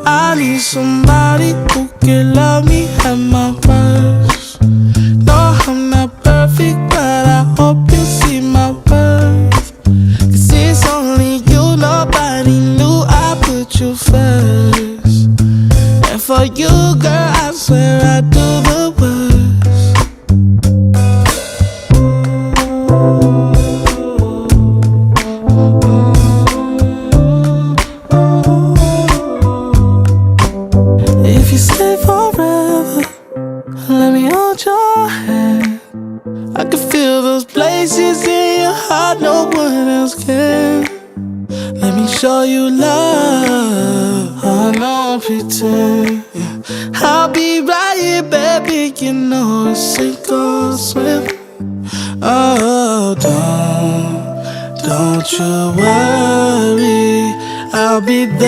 I need somebody who can love me at my worst. No, I'm not perfect, but I hope you see my worth. 'Cause it's only you, nobody knew I put you first. And for you, girl, I swear I do the worst. If you stay forever, let me hold your hand. I can feel those places in your heart no one else can. Let me show you love, I don't pretend. I'll be right here, baby, you know it's sink or swim. Oh, don't you worry, I'll be there.